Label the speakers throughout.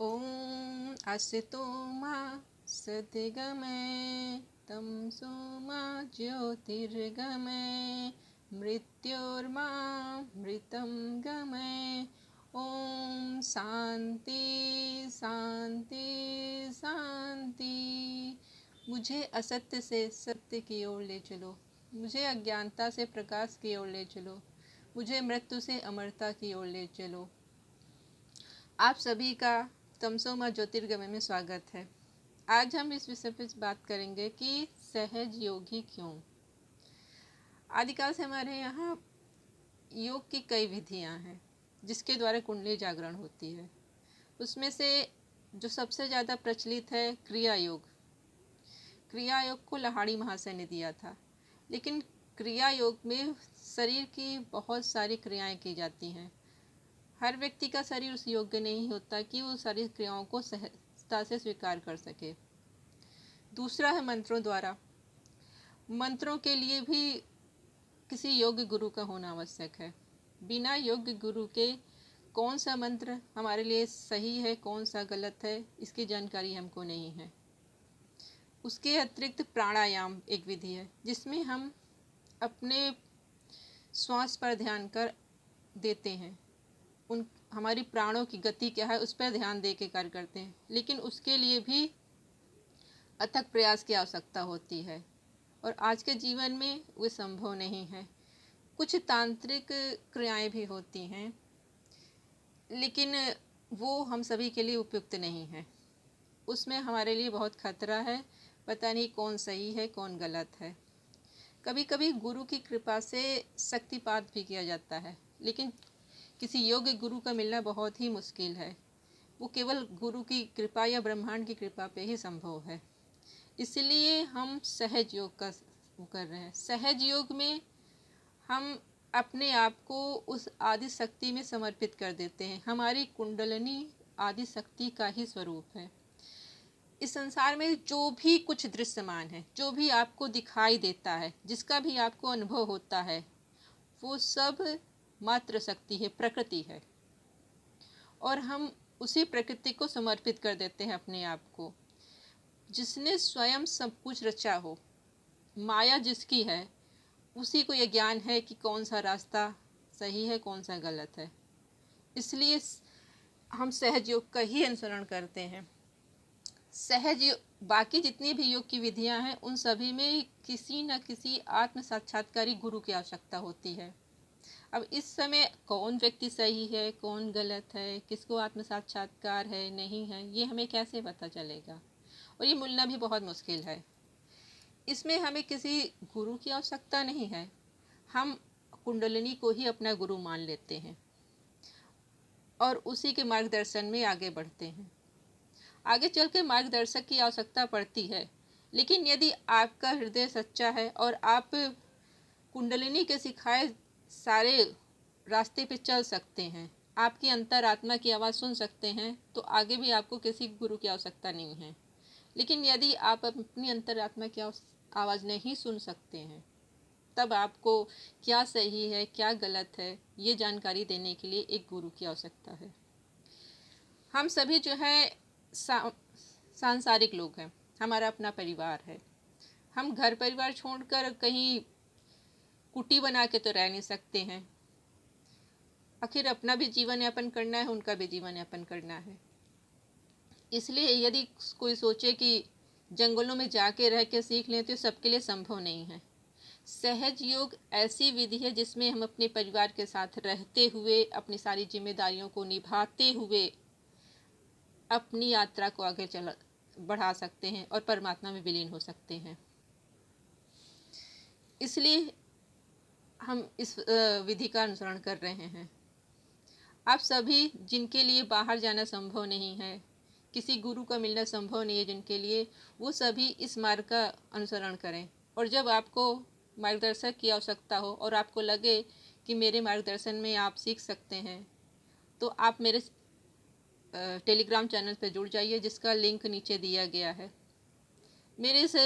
Speaker 1: ॐ असतो मा सद्गमय तमसो मा ज्योतिर्गमय मृत्योर्मा मृतं गमय। ओम शांति शांति शांति। मुझे असत्य से सत्य की ओर ले चलो, मुझे अज्ञानता से प्रकाश की ओर ले चलो, मुझे मृत्यु से अमरता की ओर ले चलो। आप सभी का तमसोमा ज्योतिर्गमय में स्वागत है। आज हम इस विषय पर बात करेंगे कि सहज योग ही क्यों। आदिकाल से हमारे यहाँ योग की कई विधियाँ हैं जिसके द्वारा कुंडली जागरण होती है। उसमें से जो सबसे ज़्यादा प्रचलित है क्रिया योग। क्रिया योग को लहाड़ी महाशय ने दिया था, लेकिन क्रिया योग में शरीर की बहुत सारी क्रियाएं की जाती हैं। हर व्यक्ति का शरीर उस योग्य नहीं होता कि वो सारी क्रियाओं को सहजता से स्वीकार कर सके। दूसरा है मंत्रों द्वारा। मंत्रों के लिए भी किसी योग्य गुरु का होना आवश्यक है। बिना योग्य गुरु के कौन सा मंत्र हमारे लिए सही है, कौन सा गलत है, इसकी जानकारी हमको नहीं है। उसके अतिरिक्त प्राणायाम एक विधि है जिसमें हम अपने श्वास पर ध्यान कर देते हैं। उन हमारी प्राणों की गति क्या है उस पर ध्यान दे के कार्य करते हैं, लेकिन उसके लिए भी अथक प्रयास की आवश्यकता होती है और आज के जीवन में वो संभव नहीं है। कुछ तांत्रिक क्रियाएं भी होती हैं, लेकिन वो हम सभी के लिए उपयुक्त नहीं है। उसमें हमारे लिए बहुत खतरा है, पता नहीं कौन सही है कौन गलत है। कभी कभी गुरु की कृपा से शक्तिपात भी किया जाता है, लेकिन किसी योग्य गुरु का मिलना बहुत ही मुश्किल है। वो केवल गुरु की कृपा या ब्रह्मांड की कृपा पे ही संभव है। इसलिए हम सहज योग का कर रहे हैं। सहज योग में हम अपने आप को उस आदि शक्ति में समर्पित कर देते हैं। हमारी कुंडलिनी आदि शक्ति का ही स्वरूप है। इस संसार में जो भी कुछ दृश्यमान है, जो भी आपको दिखाई देता है, जिसका भी आपको अनुभव होता है, वो सब मात्र शक्ति है, प्रकृति है। और हम उसी प्रकृति को समर्पित कर देते हैं अपने आप को। जिसने स्वयं सब कुछ रचा हो, माया जिसकी है, उसी को यह ज्ञान है कि कौन सा रास्ता सही है कौन सा गलत है। इसलिए हम सहज योग का ही अनुसरण करते हैं। सहज योग, बाकी जितनी भी योग की विधियां हैं उन सभी में किसी न किसी आत्म साक्षात्कारी गुरु की आवश्यकता होती है। अब इस समय कौन व्यक्ति सही है कौन गलत है, किसको आत्म साक्षात्कार है नहीं है, ये हमें कैसे पता चलेगा। और ये मिलना भी बहुत मुश्किल है। इसमें हमें किसी गुरु की आवश्यकता नहीं है। हम कुंडलिनी को ही अपना गुरु मान लेते हैं और उसी के मार्गदर्शन में आगे बढ़ते हैं। आगे चल के मार्गदर्शक की आवश्यकता पड़ती है, लेकिन यदि आपका हृदय सच्चा है और आप कुंडलिनी के सिखाए सारे रास्ते पे चल सकते हैं, आपकी अंतरात्मा की आवाज़ सुन सकते हैं, तो आगे भी आपको किसी गुरु की आवश्यकता नहीं है। लेकिन यदि आप अपनी अंतरात्मा की आवाज़ नहीं सुन सकते हैं, तब आपको क्या सही है क्या गलत है ये जानकारी देने के लिए एक गुरु की आवश्यकता है। हम सभी जो है सांसारिक लोग हैं, हमारा अपना परिवार है। हम घर परिवार छोड़कर कहीं कुटी बना के तो रह नहीं सकते हैं। आखिर अपना भी जीवन यापन करना है, उनका भी जीवन यापन करना है। इसलिए यदि कोई सोचे कि जंगलों में जाके रह के सीख लें तो सबके लिए संभव नहीं है। सहज योग ऐसी विधि है जिसमें हम अपने परिवार के साथ रहते हुए अपनी सारी जिम्मेदारियों को निभाते हुए अपनी यात्रा को आगे बढ़ा सकते हैं और परमात्मा में विलीन हो सकते हैं। इसलिए हम इस विधि का अनुसरण कर रहे हैं। आप सभी जिनके लिए बाहर जाना संभव नहीं है, किसी गुरु का मिलना संभव नहीं है जिनके लिए, वो सभी इस मार्ग का अनुसरण करें। और जब आपको मार्गदर्शक की आवश्यकता हो और आपको लगे कि मेरे मार्गदर्शन में आप सीख सकते हैं, तो आप मेरे टेलीग्राम चैनल पर जुड़ जाइए जिसका लिंक नीचे दिया गया है। मेरे इस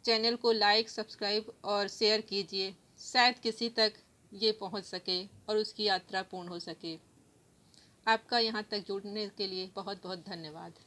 Speaker 1: चैनल को लाइक सब्सक्राइब और शेयर कीजिए, शायद किसी तक ये पहुंच सके और उसकी यात्रा पूर्ण हो सके। आपका यहाँ तक जुड़ने के लिए बहुत बहुत धन्यवाद।